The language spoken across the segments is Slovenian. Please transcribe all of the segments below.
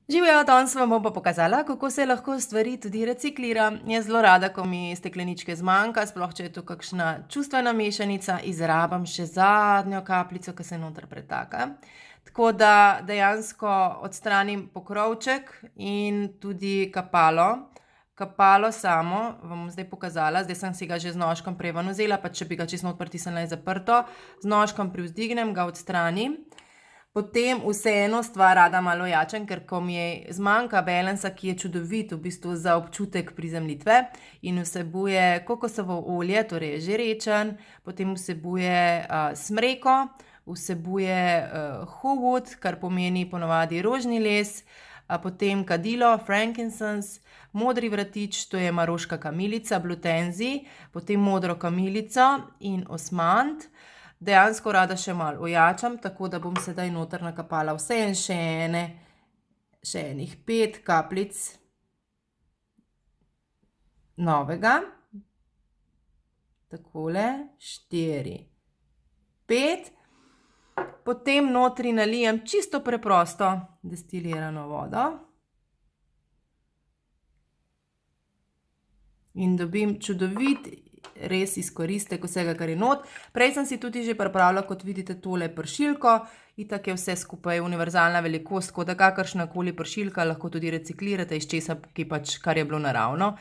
Živijo, danes vam bom pa pokazala, kako se lahko stvari tudi reciklira. Jaz zelo rada, ko mi stekleničke zmanjka, sploh če je to kakšna čustvena mešanica, izrabim še zadnjo kapljico, ki se noter pretaka. Tako da dejansko odstranim pokrovček in tudi kapalo. Kapalo samo vam bom zdaj pokazala, zdaj sem si ga že z nožkom prej ven vzela, pa če bi ga čisto not pritisnila je zaprto. Z nožkom privzdignem, ga odstranim. Potem vseeno stvar rada malo jačam, ker ko mi je zmanjka balansa, ki je čudovit v bistvu za občutek prizemljitve in vsebuje kokosovo olje, torej je žerečen, potem vsebuje smreko, vsebuje howood, kar pomeni ponovadi rožni les, potem kadilo, frankincense, modri vratič, to je maroška kamilica, blutenzi, potem modro kamilico in osmant. Dejansko rada še malo ojačam, tako da bom sedaj noter nakapala vse in še enih 5 kapljic novega. Takole, 4, 5. Potem notri nalijem čisto preprosto destilirano vodo. In dobim čudovit res izkoristek vsega, kar je not. Prej sem si tudi že pripravila, kot vidite, tole pršilko. Itak je vse skupaj univerzalna velikost, tako da kakršnakoli pršilka lahko tudi reciklirate iz česa, kar je bilo naravno.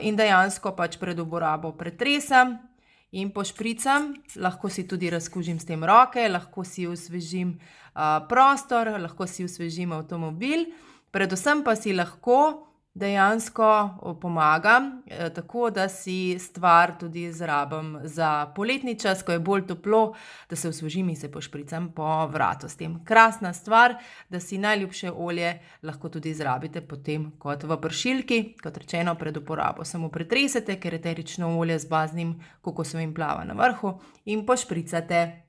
In dejansko pač pred uporabo pretresem in pošpricam. Lahko si tudi razkužim s tem roke, lahko si osvežim prostor, lahko si osvežim avtomobil. Predvsem pa si lahko dejansko pomagam, tako da si stvar tudi izrabim za poletni čas, ko je bolj toplo, da se osvežim in se pošpricam po vratu s tem. Krasna stvar, da si najljubše olje lahko tudi izrabite potem kot v pršilki. Kot rečeno, pred uporabo samo pretresete, ker eterično olje z baznim kokosovim plava na vrhu in pošpricate.